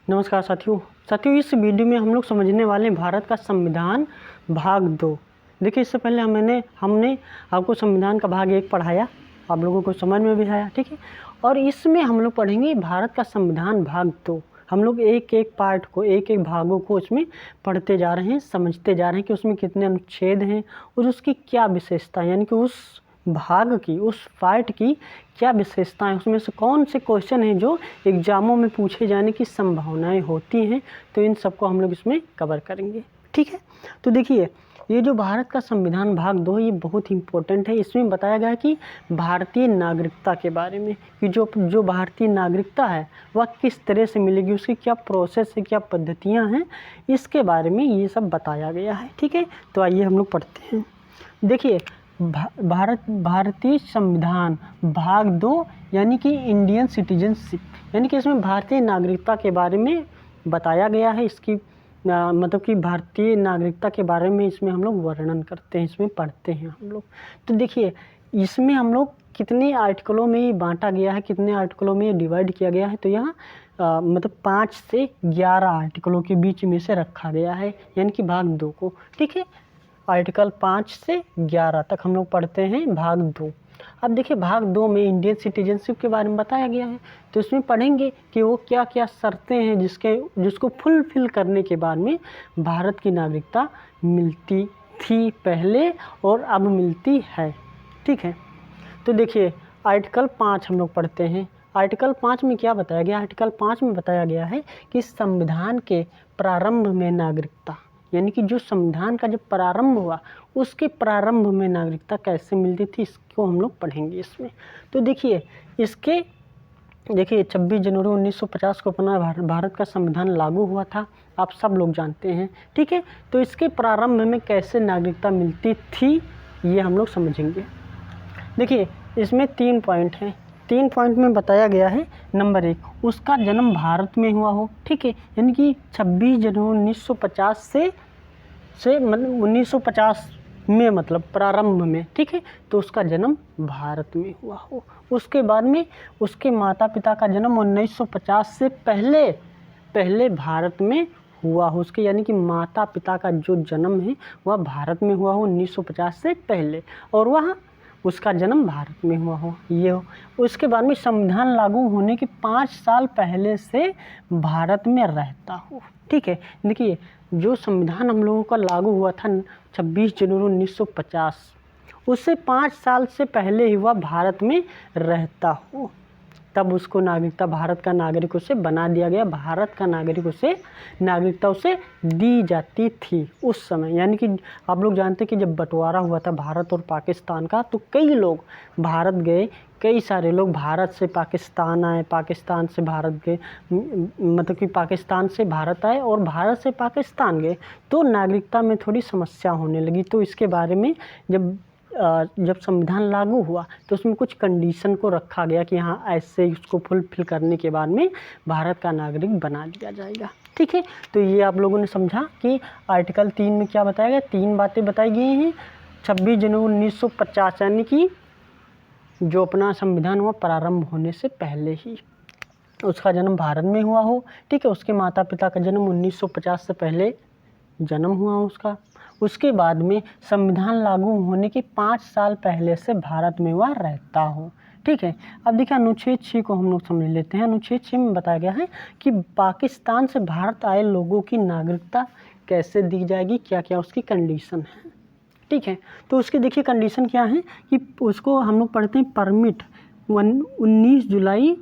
नमस्कार साथियों इस वीडियो में हम लोग समझने वाले हैं भारत का संविधान भाग 2। देखिए, इससे पहले हमने आपको संविधान का भाग 1 पढ़ाया, आप लोगों को समझ में भी आया, ठीक है। और इसमें हम लोग पढ़ेंगे भारत का संविधान भाग 2। हम लोग एक एक पार्ट को, एक एक भागों को उसमें पढ़ते जा रहे हैं, समझते जा रहे हैं कि उसमें कितने अनुच्छेद हैं और उसकी क्या विशेषता, यानी कि उस भाग की, उस पार्ट की क्या विशेषताएं, उसमें से कौन से क्वेश्चन हैं जो एग्जामों में पूछे जाने की संभावनाएं होती हैं। तो इन सबको हम लोग इसमें कवर करेंगे, ठीक है। तो देखिए, ये जो भारत का संविधान भाग 2 है, ये बहुत इंपॉर्टेंट है। इसमें बताया गया है कि भारतीय नागरिकता के बारे में, कि जो भारतीय नागरिकता है वह किस तरह से मिलेगी, उसकी क्या प्रोसेस है, क्या पद्धतियाँ हैं, इसके बारे में ये सब बताया गया है, ठीक है। तो आइए हम लोग पढ़ते हैं। देखिए, भारतीय संविधान भाग 2 यानी कि इंडियन सिटीजनशिप, यानी कि इसमें भारतीय नागरिकता के बारे में बताया गया है। इसकी मतलब कि भारतीय नागरिकता के बारे में इसमें हम लोग वर्णन करते हैं, इसमें पढ़ते हैं हम लोग। तो देखिए, इसमें हम लोग कितने आर्टिकलों में बांटा गया है, कितने आर्टिकलों में डिवाइड किया गया है। तो यहाँ मतलब 5 से 11 आर्टिकलों के बीच में से रखा गया है, यानी कि भाग 2 को, ठीक है। आर्टिकल 5 से 11 तक हम लोग पढ़ते हैं भाग 2। अब देखिए, भाग 2 में इंडियन सिटीजनशिप के बारे में बताया गया है। तो इसमें पढ़ेंगे कि वो क्या क्या शर्तें हैं जिसको फुलफिल करने के बाद में भारत की नागरिकता मिलती थी पहले और अब मिलती है, ठीक है। तो देखिए, आर्टिकल 5 हम लोग पढ़ते हैं। आर्टिकल 5 में क्या बताया गया? आर्टिकल 5 में बताया गया है कि संविधान के प्रारंभ में नागरिकता, यानी कि जो संविधान का जब प्रारंभ हुआ उसके प्रारंभ में नागरिकता कैसे मिलती थी, इसको हम लोग पढ़ेंगे इसमें। तो देखिए, 26 जनवरी 1950 को अपना भारत का संविधान लागू हुआ था, आप सब लोग जानते हैं, ठीक है। तो इसके प्रारंभ में कैसे नागरिकता मिलती थी ये हम लोग समझेंगे। देखिए, इसमें 3 पॉइंट हैं। 3 पॉइंट में बताया गया है। नंबर 1, उसका जन्म भारत में हुआ हो, ठीक है, यानी कि 26 जनवरी 1950 से मतलब 1950 में, मतलब प्रारंभ में, ठीक है। तो उसका जन्म भारत में हुआ हो। उसके बाद में उसके माता पिता का जन्म 1950 से पहले भारत में हुआ हो, उसके यानी कि माता पिता का जो जन्म है वह भारत में हुआ हो 1950 से पहले, और वह उसका जन्म भारत में हुआ हो, ये हो। उसके बाद में संविधान लागू होने के 5 साल पहले से भारत में रहता हो, ठीक है। देखिए, जो संविधान हम लोगों का लागू हुआ था 26 जनवरी 1950, उससे 5 साल से पहले ही वह भारत में रहता हो, तब उसको नागरिकता भारत का नागरिक उसे बना दिया गया। भारत का नागरिक उसे नागरिकता उसे दी जाती थी उस समय। यानी कि आप लोग जानते हैं कि जब बंटवारा हुआ था भारत और पाकिस्तान का, तो कई लोग भारत गए, कई सारे लोग भारत से पाकिस्तान आए, पाकिस्तान से भारत गए, मतलब कि पाकिस्तान से भारत आए और भारत से पाकिस्तान गए, तो नागरिकता में थोड़ी समस्या होने लगी। तो इसके बारे में जब संविधान लागू हुआ तो उसमें कुछ कंडीशन को रखा गया कि हाँ, ऐसे उसको फुलफिल करने के बाद में भारत का नागरिक बना दिया जाएगा, ठीक है। तो ये आप लोगों ने समझा कि आर्टिकल 3 में क्या बताया गया, 3 बातें बताई गई हैं। 26 जनवरी 1950 यानी कि जो अपना संविधान हुआ प्रारंभ होने से पहले ही उसका जन्म भारत में हुआ हो, ठीक है। उसके माता पिता का जन्म 1950 से पहले जन्म हुआ उसका। उसके बाद में संविधान लागू होने के 5 साल पहले से भारत में वह रहता हो, ठीक है। अब देखिए, अनुच्छेद 6 को हम लोग समझ लेते हैं। अनुच्छेद 6 में बताया गया है कि पाकिस्तान से भारत आए लोगों की नागरिकता कैसे दी जाएगी, क्या क्या उसकी कंडीशन है, ठीक है। तो उसकी देखिए कंडीशन क्या है कि उसको हम लोग पढ़ते हैं परमिट 19 जुलाई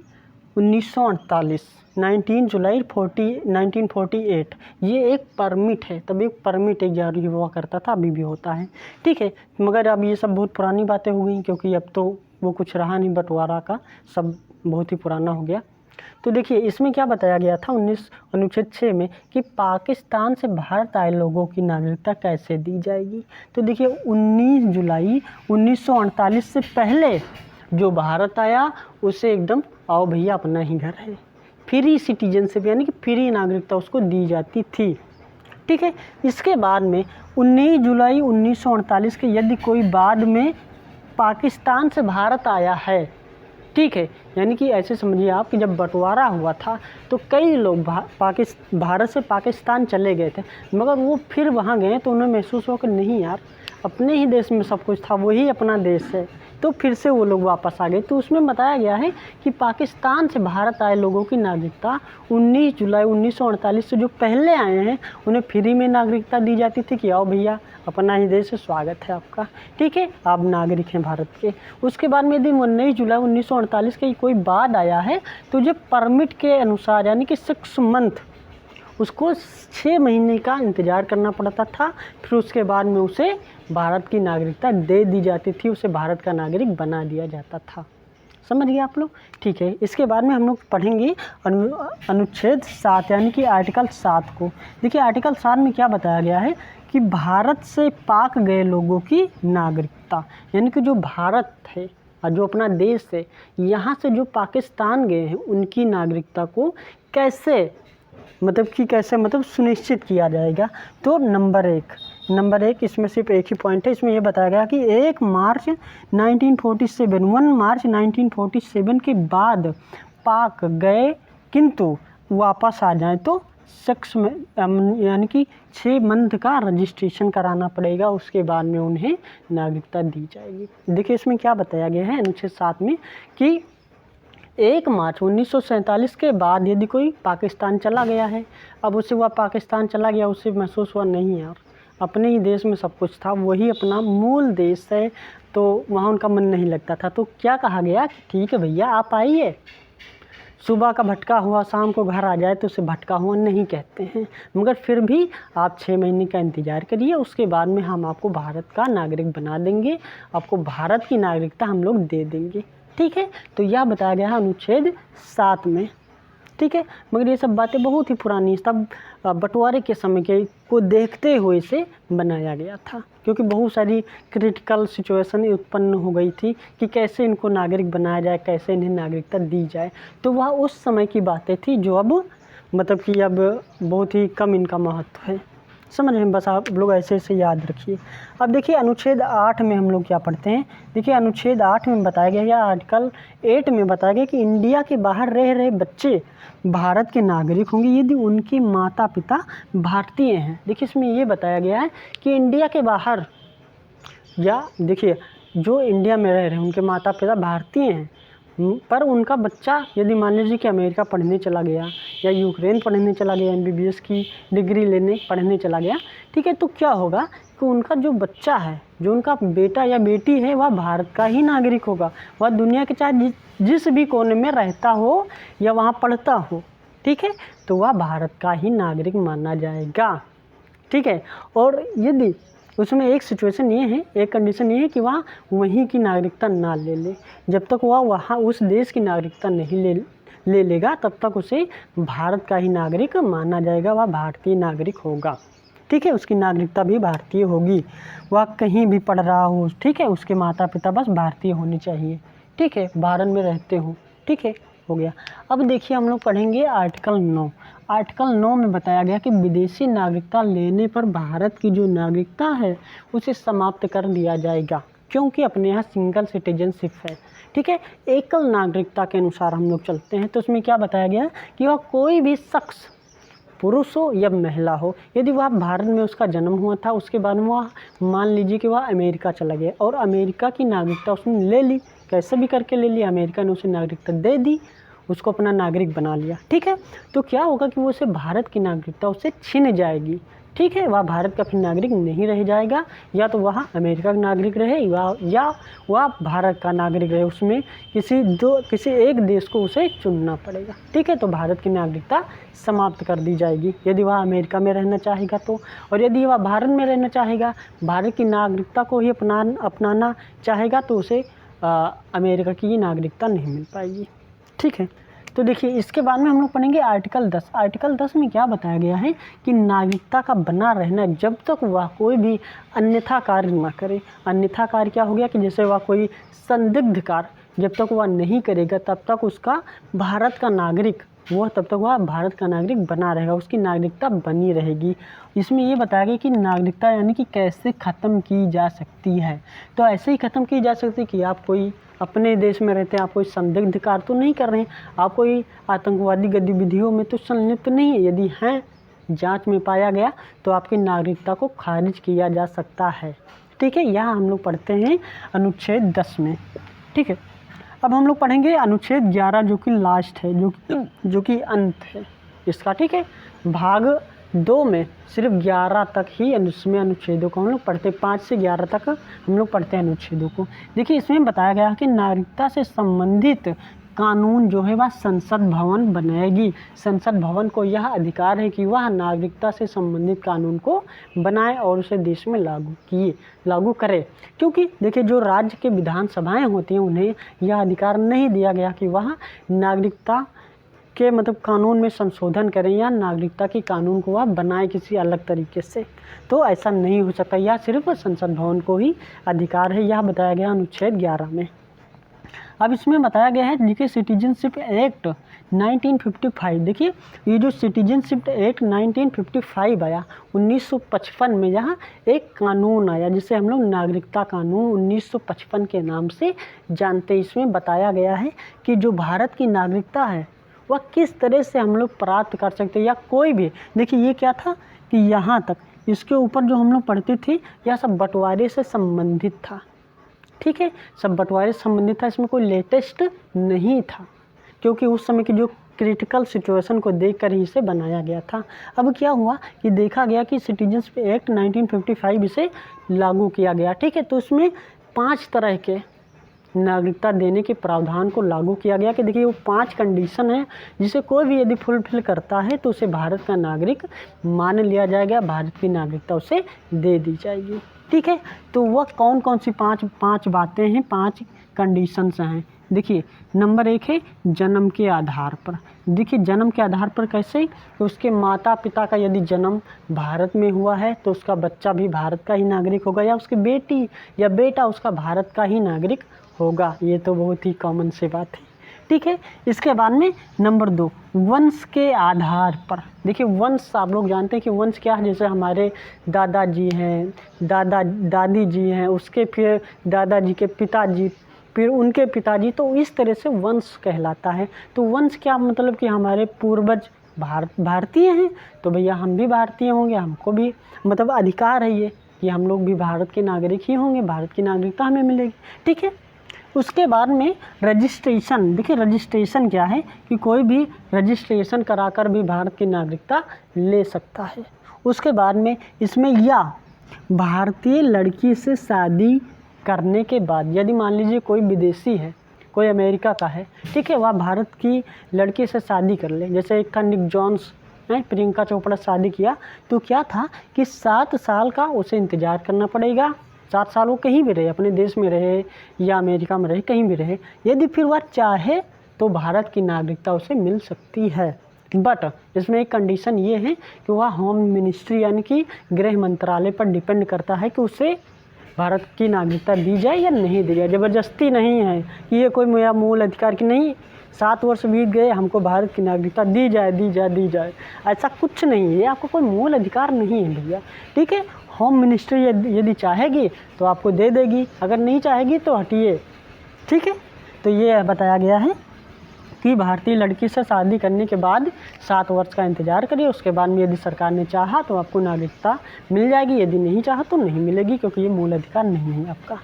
1948, 19 जुलाई 1948, ये एक परमिट है। तब एक परमिट एक जारी हुआ करता था, अभी भी होता है, ठीक है। मगर अब ये सब बहुत पुरानी बातें हो गई, क्योंकि अब तो वो कुछ रहा नहीं, बंटवारा का सब बहुत ही पुराना हो गया। तो देखिए, इसमें क्या बताया गया था अनुच्छेद 6 में कि पाकिस्तान से भारत आए लोगों की नागरिकता कैसे दी जाएगी। तो देखिए, 19 जुलाई 1948 से पहले जो भारत आया उसे एकदम आओ भैया अपना ही घर है, फ्री सिटीजनशिप, यानी कि फ्री नागरिकता उसको दी जाती थी, ठीक है। इसके बाद में 19 जुलाई 1948 के यदि कोई बाद में पाकिस्तान से भारत आया है ठीक है। यानी कि ऐसे समझिए आप कि जब बंटवारा हुआ था तो कई लोग भारत से पाकिस्तान चले गए थे, मगर वो फिर वहाँ गए तो उन्हें महसूस हुआ कि नहीं यार, अपने ही देश में सब कुछ था, वही अपना देश है, तो फिर से वो लोग वापस आ गए। तो उसमें बताया गया है कि पाकिस्तान से भारत आए लोगों की नागरिकता 19 जुलाई 1948 से जो पहले आए हैं उन्हें फ्री में नागरिकता दी जाती थी कि आओ भैया, अपना ही देश है, स्वागत है आपका, ठीक है, आप नागरिक हैं भारत के। उसके बाद में यदि 19 जुलाई 1948 के कोई बाद आया है तो जो परमिट के अनुसार यानी कि 6 मंथ उसको 6 महीने का इंतज़ार करना पड़ता था, फिर उसके बाद में उसे भारत की नागरिकता दे दी जाती थी, उसे भारत का नागरिक बना दिया जाता था। समझ गए आप लोग, ठीक है। इसके बाद में हम लोग पढ़ेंगे अनुच्छेद 7 यानी कि आर्टिकल 7 को। देखिए आर्टिकल 7 में क्या बताया गया है कि भारत से पाक गए लोगों की नागरिकता, यानी कि जो भारत है और जो अपना देश है, यहाँ से जो पाकिस्तान गए हैं उनकी नागरिकता को कैसे मतलब सुनिश्चित किया जाएगा। तो नंबर एक इसमें सिर्फ एक ही पॉइंट है, इसमें ये बताया गया कि 1 मार्च 1947 के बाद पाक गए किंतु वापस आ जाएं तो 6 में यानी कि 6 मंथ का रजिस्ट्रेशन कराना पड़ेगा, उसके बाद में उन्हें नागरिकता दी जाएगी। देखिए इसमें क्या बताया गया है अनुच्छेद 7 में कि 1 मार्च 1947 के बाद यदि कोई पाकिस्तान चला गया है, अब उसे वह पाकिस्तान चला गया, उसे महसूस हुआ नहीं यार, अपने ही देश में सब कुछ था, वही अपना मूल देश है, तो वहाँ उनका मन नहीं लगता था, तो क्या कहा गया कि ठीक है भैया आप आइए, सुबह का भटका हुआ शाम को घर आ जाए तो उसे भटका हुआ नहीं कहते हैं, मगर फिर भी आप 6 महीने का इंतज़ार करिए, उसके बाद में हम आपको भारत का नागरिक बना देंगे, आपको भारत की नागरिकता हम लोग दे देंगे, ठीक है। तो यह बताया गया है अनुच्छेद 7 में, ठीक है। मगर ये सब बातें बहुत ही पुरानी, तब बंटवारे के समय के को देखते हुए इसे बनाया गया था, क्योंकि बहुत सारी क्रिटिकल सिचुएशन उत्पन्न हो गई थी कि कैसे इनको नागरिक बनाया जाए, कैसे इन्हें नागरिकता दी जाए, तो वह उस समय की बातें थी जो अब अब बहुत ही कम इनका महत्व है। समझ रहे हैं, बस आप लोग ऐसे ऐसे याद रखिए। अब देखिए अनुच्छेद 8 में हम लोग क्या पढ़ते हैं। देखिए अनुच्छेद 8 में बताया गया या आर्टिकल 8 में बताया गया कि इंडिया के बाहर रह रहे बच्चे भारत के नागरिक होंगे यदि उनके माता पिता भारतीय हैं। देखिए इसमें ये बताया गया है कि इंडिया के बाहर या देखिए जो इंडिया में रह रहे हैं उनके माता पिता भारतीय हैं, पर उनका बच्चा यदि मान लीजिए कि अमेरिका पढ़ने चला गया या यूक्रेन पढ़ने चला गया, MBBS की डिग्री लेने पढ़ने चला गया, ठीक है, तो क्या होगा कि उनका जो बच्चा है, जो उनका बेटा या बेटी है, वह भारत का ही नागरिक होगा, वह दुनिया के चाहे जिस भी कोने में रहता हो या वहाँ पढ़ता हो, ठीक है, तो वह भारत का ही नागरिक माना जाएगा, ठीक है। और यदि उसमें एक सिचुएशन ये है, एक कंडीशन ये है कि वह वहीं की नागरिकता ना ले ले, जब तक वह वहाँ उस देश की नागरिकता नहीं ले लेगा तब तक उसे भारत का ही नागरिक माना जाएगा, वह भारतीय नागरिक होगा, ठीक है, उसकी नागरिकता भी भारतीय होगी, वह कहीं भी पढ़ रहा हो, ठीक है, उसके माता पिता बस भारतीय होने चाहिए, ठीक है, भारत में रहते हो, ठीक है, हो गया। अब देखिए हम लोग पढ़ेंगे आर्टिकल 9। आर्टिकल 9 में बताया गया कि विदेशी नागरिकता लेने पर भारत की जो नागरिकता है उसे समाप्त कर दिया जाएगा, क्योंकि अपने यहाँ सिंगल सिटीजनशिप है, ठीक है, एकल नागरिकता के अनुसार हम लोग चलते हैं। तो उसमें क्या बताया गया कि वह कोई भी शख्स पुरुष हो या महिला हो, यदि वह भारत में उसका जन्म हुआ था, उसके बाद में वह मान लीजिए कि वह अमेरिका चला गया और अमेरिका की नागरिकता उसने ले ली, कैसे भी करके ले लिया, अमेरिका ने उसे नागरिकता दे दी, उसको अपना नागरिक बना लिया, ठीक है, तो क्या होगा कि वो उसे भारत की नागरिकता उससे छीन जाएगी, ठीक है, वह भारत का फिर नागरिक नहीं रह जाएगा, या तो वह अमेरिका का नागरिक रहे या वह भारत का नागरिक रहे, उसमें किसी एक देश को उसे चुनना पड़ेगा, ठीक है। तो भारत की नागरिकता समाप्त कर दी जाएगी यदि वह अमेरिका में रहना चाहेगा तो, और यदि वह भारत में रहना चाहेगा, भारत की नागरिकता को ही अपनाना चाहेगा तो उसे अमेरिका की नागरिकता नहीं मिल पाएगी, ठीक है। तो देखिए इसके बाद में हम लोग पढ़ेंगे आर्टिकल 10। आर्टिकल 10 में क्या बताया गया है कि नागरिकता का बना रहना जब तक वह कोई भी अन्यथा कार्य ना करे। अन्यथा कार्य क्या हो गया कि जैसे वह कोई संदिग्ध कार्य जब तक वह नहीं करेगा तब तक उसका भारत का नागरिक तब तक वह भारत का नागरिक बना रहेगा, उसकी नागरिकता बनी रहेगी। इसमें ये बताया गया कि नागरिकता यानी कि कैसे ख़त्म की जा सकती है। तो ऐसे ही ख़त्म की जा सकती है कि आप कोई अपने देश में रहते हैं, आप कोई संदिग्ध कार्य तो नहीं कर रहे हैं, आप कोई आतंकवादी गतिविधियों में तो संलिप्त नहीं है। यदि हैं, जांच में पाया गया तो आपकी नागरिकता को खारिज किया जा सकता है। ठीक है, यहाँ हम लोग पढ़ते हैं अनुच्छेद 10 में। ठीक है, अब हम लोग पढ़ेंगे अनुच्छेद 11 जो कि लास्ट है, जो कि अंत है इसका। ठीक है, भाग 2 में सिर्फ 11 तक ही इसमें अनुच्छेदों को हम लोग पढ़ते हैं, 5 से 11 तक हम लोग पढ़ते हैं अनुच्छेदों को। देखिए, इसमें बताया गया है कि नागरिकता से संबंधित कानून जो है वह संसद भवन बनाएगी। संसद भवन को यह अधिकार है कि वह नागरिकता से संबंधित कानून को बनाए और उसे देश में लागू करे। क्योंकि देखिए, जो राज्य के विधानसभाएं होती हैं उन्हें यह अधिकार नहीं दिया गया कि वह नागरिकता के मतलब कानून में संशोधन करें या नागरिकता के कानून को वह बनाए किसी अलग तरीके से। तो ऐसा नहीं हो सकता, यह सिर्फ संसद भवन को ही अधिकार है, यह बताया गया अनुच्छेद 11 में। अब इसमें बताया गया है देखिए सिटीजनशिप एक्ट 1955। देखिए, ये जो सिटीजनशिप एक्ट 1955 आया 1955 में, यहाँ एक कानून आया जिसे हम लोग नागरिकता कानून 1955 के नाम से जानते हैं। इसमें बताया गया है कि जो भारत की नागरिकता है वह किस तरह से हम लोग प्राप्त कर सकते हैं, या कोई भी। देखिए, ये क्या था कि यहाँ तक इसके ऊपर जो हम लोग पढ़ते थे यह सब बंटवारे से संबंधित था। ठीक है, सब बंटवारे से संबंधित था, इसमें कोई लेटेस्ट नहीं था, क्योंकि उस समय की जो क्रिटिकल सिचुएशन को देखकर ही इसे बनाया गया था। अब क्या हुआ कि देखा गया कि सिटीजनशिप एक्ट 1955 इसे लागू किया गया। ठीक है, तो उसमें 5 तरह के नागरिकता देने के प्रावधान को लागू किया गया कि देखिए वो 5 कंडीशन है जिसे कोई भी यदि फुलफिल करता है तो उसे भारत का नागरिक मान लिया जाएगा, भारत की नागरिकता उसे दे दी जाएगी। ठीक है, तो वह कौन कौन सी पाँच बातें हैं, 5 कंडीशंस हैं। देखिए, नंबर 1 है जन्म के आधार पर। देखिए, जन्म के आधार पर कैसे, तो उसके माता पिता का यदि जन्म भारत में हुआ है तो उसका बच्चा भी भारत का ही नागरिक होगा, या उसकी बेटी या बेटा उसका भारत का ही नागरिक होगा। ये तो बहुत ही कॉमन सी बात है। ठीक है, इसके बाद में नंबर 2 वंश के आधार पर। देखिए, वंश आप लोग जानते हैं कि वंश क्या है, जैसे हमारे दादाजी हैं, दादी जी हैं, उसके फिर दादाजी के पिताजी, फिर उनके पिताजी, तो इस तरह से वंश कहलाता है। तो वंश क्या मतलब कि हमारे पूर्वज भारतीय हैं, तो भैया हम भी भारतीय होंगे, हमको भी मतलब अधिकार है ये कि हम लोग भी भारत के नागरिक ही होंगे, भारत की नागरिकता हमें मिलेगी। ठीक है, उसके बाद में रजिस्ट्रेशन। देखिए, रजिस्ट्रेशन क्या है कि कोई भी रजिस्ट्रेशन कराकर भी भारत की नागरिकता ले सकता है। उसके बाद में इसमें या भारतीय लड़की से शादी करने के बाद, यदि मान लीजिए कोई विदेशी है, कोई अमेरिका का है, ठीक है, वह भारत की लड़की से शादी कर ले, जैसे एक का निक जॉन्स है, प्रियंका चोपड़ा शादी किया, तो क्या था कि 7 साल का उसे इंतज़ार करना पड़ेगा। 7 साल वो कहीं भी रहे, अपने देश में रहे या अमेरिका में रहे, कहीं भी रहे, यदि फिर वह चाहे तो भारत की नागरिकता उसे मिल सकती है। बट इसमें एक कंडीशन ये है कि वह होम मिनिस्ट्री यानी कि गृह मंत्रालय पर डिपेंड करता है कि उसे भारत की नागरिकता दी जाए या नहीं दी जाए। ज़बरदस्ती नहीं है कि ये कोई मेरा मूल अधिकार की नहीं, 7 वर्ष बीत गए हमको भारत की नागरिकता दी जाए, ऐसा कुछ नहीं है, आपको कोई मूल अधिकार नहीं है भैया। ठीक है, होम मिनिस्ट्री यदि चाहेगी तो आपको दे देगी, अगर नहीं चाहेगी तो हटिए। ठीक है, तो ये बताया गया है कि भारतीय लड़की से शादी करने के बाद 7 वर्ष का इंतज़ार करिए, उसके बाद में यदि सरकार ने चाहा तो आपको नागरिकता मिल जाएगी, यदि नहीं चाहा तो नहीं मिलेगी, क्योंकि ये मूल अधिकार नहीं है आपका।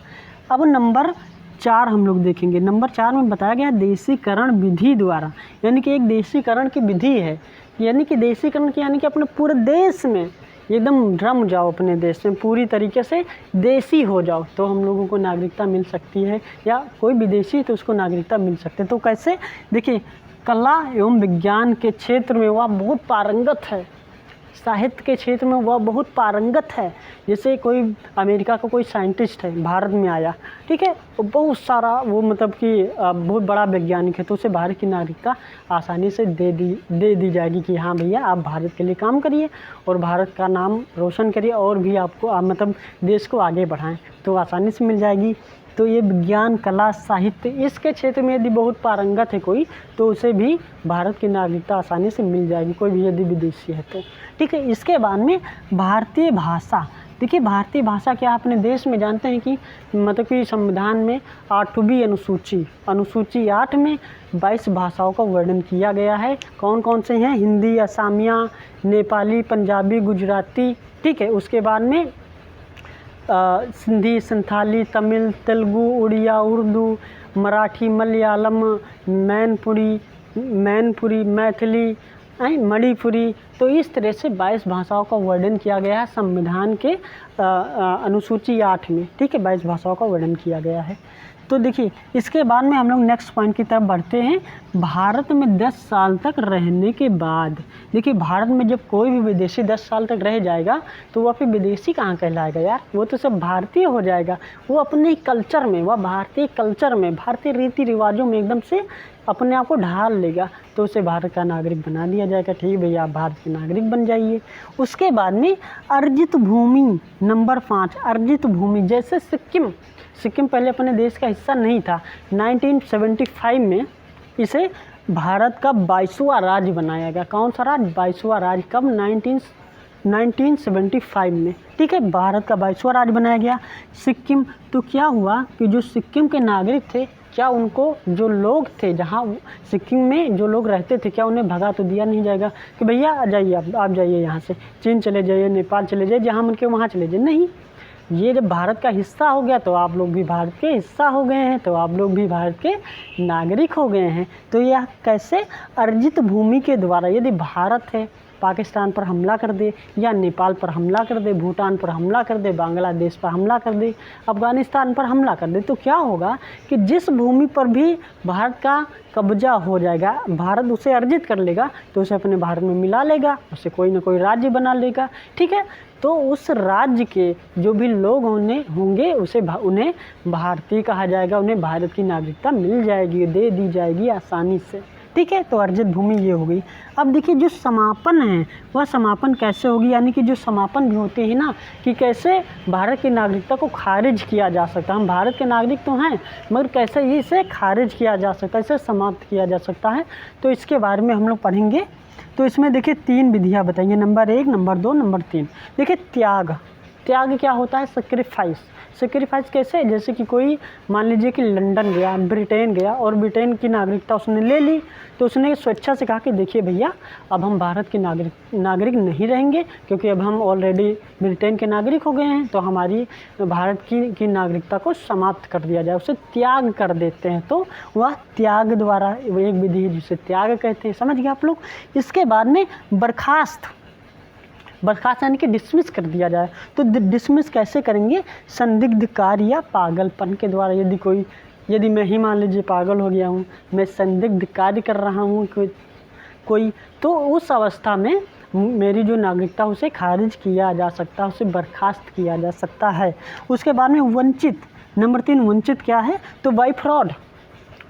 अब नंबर 4 हम लोग देखेंगे। नंबर 4 में बताया गया देशीकरण विधि द्वारा, यानी कि एक देशीकरण की विधि है, यानी कि देशीकरण की यानी कि अपने पूरे देश में एकदम रम जाओ, अपने देश में पूरी तरीके से देसी हो जाओ, तो हम लोगों को नागरिकता मिल सकती है, या कोई विदेशी तो उसको नागरिकता मिल सकती है। तो कैसे, देखिए, कला एवं विज्ञान के क्षेत्र में वह बहुत पारंगत है, साहित्य के क्षेत्र में वह बहुत पारंगत है। जैसे कोई अमेरिका का कोई साइंटिस्ट है, भारत में आया, ठीक है, तो बहुत सारा वो मतलब कि बहुत बड़ा वैज्ञानिक है, तो उसे भारत की नागरिकता आसानी से दे दी जाएगी कि हाँ भैया आप भारत के लिए काम करिए और भारत का नाम रोशन करिए और भी आपको मतलब देश को आगे बढ़ाएं, तो आसानी से मिल जाएगी। तो ये विज्ञान, कला, साहित्य, इसके क्षेत्र में यदि बहुत पारंगत है कोई, तो उसे भी भारत की नागरिकता आसानी से मिल जाएगी, कोई भी यदि विदेशी है तो। ठीक है, इसके बाद में भारतीय भाषा देखिए भारतीय भाषा क्या अपने देश में जानते हैं कि मतलब कि संविधान में 8वीं अनुसूची 8 में 22 भाषाओं का वर्णन किया गया है। कौन कौन से हैं? हिंदी, असमिया, नेपाली, पंजाबी, गुजराती, ठीक है। उसके बाद में सिंधी, संथाली, तमिल, तेलुगु, उड़िया, उर्दू, मराठी, मलयालम, मैनपुरी, मैथिली, मणिपुरी। तो इस तरह से 22 भाषाओं का वर्णन किया गया है संविधान के अनुसूची 8 में, ठीक है। 22 भाषाओं का वर्णन किया गया है। तो देखिए इसके बाद में हम लोग नेक्स्ट पॉइंट की तरफ बढ़ते हैं। भारत में 10 साल तक रहने के बाद, देखिए भारत में जब कोई भी विदेशी 10 साल तक रह जाएगा तो वह फिर विदेशी कहाँ कहलाएगा यार, वो तो सब भारतीय हो जाएगा। वो अपने कल्चर में, वह भारतीय कल्चर में, भारतीय रीति रिवाजों में एकदम से अपने आप को ढाल लेगा, तो उसे भारत का नागरिक बना दिया जाएगा। ठीक भैया, आप भारत के नागरिक बन जाइए। उसके बाद में अर्जित भूमि नंबर 5, अर्जित भूमि, जैसे सिक्किम पहले अपने देश का हिस्सा नहीं था। 1975 में इसे भारत का 22वां राज्य बनाया गया। कौन सा राज्य? 22वां राज्य। कब? 1975 में, ठीक है। भारत का 22वां राज्य बनाया गया सिक्किम। तो क्या हुआ कि जो सिक्किम के नागरिक थे, क्या उनको, जो लोग थे जहाँ सिक्किम में जो लोग रहते थे, क्या उन्हें भगा तो दिया नहीं जाएगा कि भैया आ जाइए, आप जाइए यहाँ से, चीन चले जाइए, नेपाल चले जाइए, जहाँ मन के वहाँ चले जाइए? नहीं, ये जब भारत का हिस्सा हो गया तो आप लोग भी भारत के हिस्सा हो गए हैं, तो आप लोग भी भारत के नागरिक हो गए हैं। तो यह कैसे? अर्जित भूमि के द्वारा। यदि भारत है पाकिस्तान पर हमला कर दे, या नेपाल पर हमला कर दे, भूटान पर हमला कर दे, बांग्लादेश पर हमला कर दे, अफ़गानिस्तान पर हमला कर दे, तो क्या होगा कि जिस भूमि पर भी भारत का कब्जा हो जाएगा, भारत उसे अर्जित कर लेगा, तो उसे अपने भारत में मिला लेगा, उसे कोई ना कोई राज्य बना लेगा, ठीक है। तो उस राज्य के जो भी लोग होंगे उन्हें भारतीय कहा जाएगा, उन्हें भारत की नागरिकता मिल जाएगी, दे दी जाएगी आसानी से, ठीक है। तो अर्जित भूमि ये हो गई। अब देखिए जो समापन है वह समापन कैसे होगी, यानी कि जो समापन भी होते हैं ना, कि कैसे भारत की नागरिकता को खारिज किया जा सकता है। हम भारत के नागरिक तो हैं, मगर कैसे इसे खारिज किया जा सकता है, इसे समाप्त किया जा सकता है, तो इसके बारे में हम लोग पढ़ेंगे। तो इसमें देखिए 3 विधियाँ बताइए, नंबर 1, नंबर 2, नंबर 3। देखिए त्याग क्या होता है? सेक्रीफाइस कैसे? जैसे कि कोई मान लीजिए कि लंदन गया, ब्रिटेन गया, और ब्रिटेन की नागरिकता उसने ले ली, तो उसने स्वेच्छा से कहा कि देखिए भैया, अब हम भारत के नागरिक नहीं रहेंगे, क्योंकि अब हम ऑलरेडी ब्रिटेन के नागरिक हो गए हैं, तो हमारी भारत की नागरिकता को समाप्त कर दिया जाए, उसे त्याग कर देते हैं। तो वह त्याग द्वारा एक विधि है जिसे त्याग कहते हैं। समझ गए आप लोग? इसके बाद में बर्खास्त यानी कि डिसमिस कर दिया जाए। तो डिसमिस कैसे करेंगे? संदिग्ध कार्य या पागलपन के द्वारा। यदि मैं ही मान लीजिए पागल हो गया हूँ, मैं संदिग्ध कार्य कर रहा हूँ कोई, तो उस अवस्था में मेरी जो नागरिकता उसे खारिज किया जा सकता है, उसे बर्खास्त किया जा सकता है। उसके बाद में वंचित, नंबर 3 वंचित क्या है? तो बाई फ्रॉड।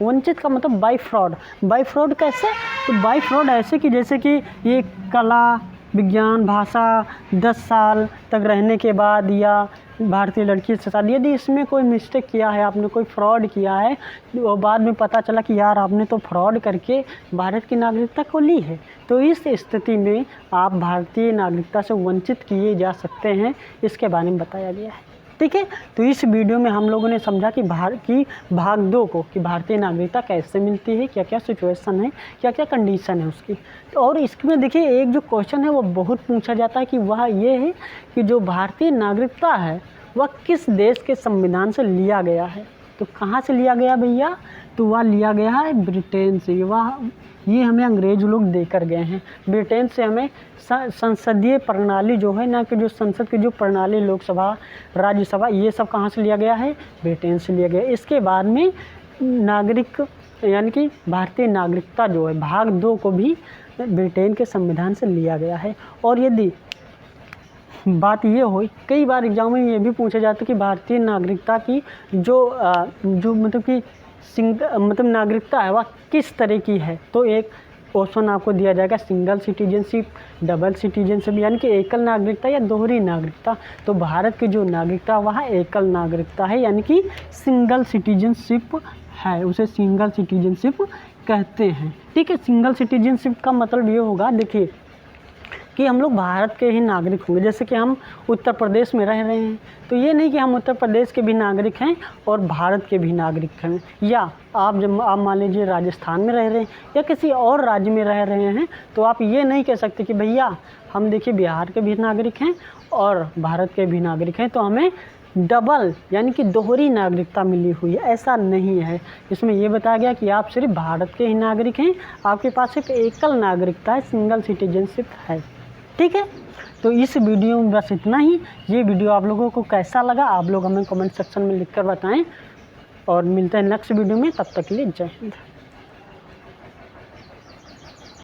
वंचित का मतलब बाई फ्रॉड कैसे? तो बाई फ्रॉड ऐसे कि जैसे कि ये कला, विज्ञान, भाषा 10 साल तक रहने के बाद, या भारतीय लड़की से शादी, यदि इसमें कोई मिस्टेक किया है, आपने कोई फ्रॉड किया है, और बाद में पता चला कि यार आपने तो फ्रॉड करके भारत की नागरिकता को ली है, तो इस स्थिति में आप भारतीय नागरिकता से वंचित किए जा सकते हैं। इसके बारे में बताया गया है, ठीक है। तो इस वीडियो में हम लोगों ने समझा कि भाग 2 को, कि भारतीय नागरिकता कैसे मिलती है, क्या क्या सिचुएशन है, क्या क्या कंडीशन है उसकी। और इसमें देखिए एक जो क्वेश्चन है वो बहुत पूछा जाता है कि वह ये है कि जो भारतीय नागरिकता है वह किस देश के संविधान से लिया गया है। तो कहाँ से लिया गया भैया? तो वह लिया गया है ब्रिटेन से। ये हमें अंग्रेज लोग देकर गए हैं। ब्रिटेन से हमें संसदीय प्रणाली जो है ना, कि जो संसद की जो प्रणाली, लोकसभा, राज्यसभा, ये सब कहाँ से लिया गया है? ब्रिटेन से लिया गया। इसके बाद में नागरिक यानी कि भारतीय नागरिकता जो है भाग 2 को भी ब्रिटेन के संविधान से लिया गया है। और यदि बात ये हो, कई बार एग्जाम में ये भी पूछा जाता है कि भारतीय नागरिकता की जो मतलब कि नागरिकता है वह किस तरह की है। तो एक ऑप्शन आपको दिया जाएगा, सिंगल सिटीजनशिप, डबल सिटीजनशिप, यानी कि एकल नागरिकता या दोहरी नागरिकता। तो भारत की जो नागरिकता वह एकल नागरिकता है, यानी कि सिंगल सिटीजनशिप है, उसे सिंगल सिटीजनशिप कहते हैं, ठीक है। सिंगल सिटीजनशिप का मतलब ये होगा, देखिए कि हम लोग भारत के ही नागरिक होंगे। जैसे कि हम उत्तर प्रदेश में रह रहे हैं, तो ये नहीं कि हम उत्तर प्रदेश के भी नागरिक हैं और भारत के भी नागरिक हैं। या आप मान लीजिए राजस्थान में रह रहे हैं या किसी और राज्य में रह रहे हैं, तो आप ये नहीं कह सकते कि भैया हम देखिए बिहार के भी नागरिक हैं और भारत के भी नागरिक हैं, तो हमें डबल यानी कि दोहरी नागरिकता मिली हुई है। ऐसा नहीं है। इसमें ये बताया गया कि आप सिर्फ भारत के ही नागरिक हैं, आपके पास सिर्फ एकल नागरिकता है, सिंगल सिटीजनशिप है। ठीक है, तो इस वीडियो में बस इतना ही। ये वीडियो आप लोगों को कैसा लगा आप लोग हमें कमेंट सेक्शन में लिखकर बताएं और मिलते हैं नेक्स्ट वीडियो में। तब तक के लिए जय हिंद।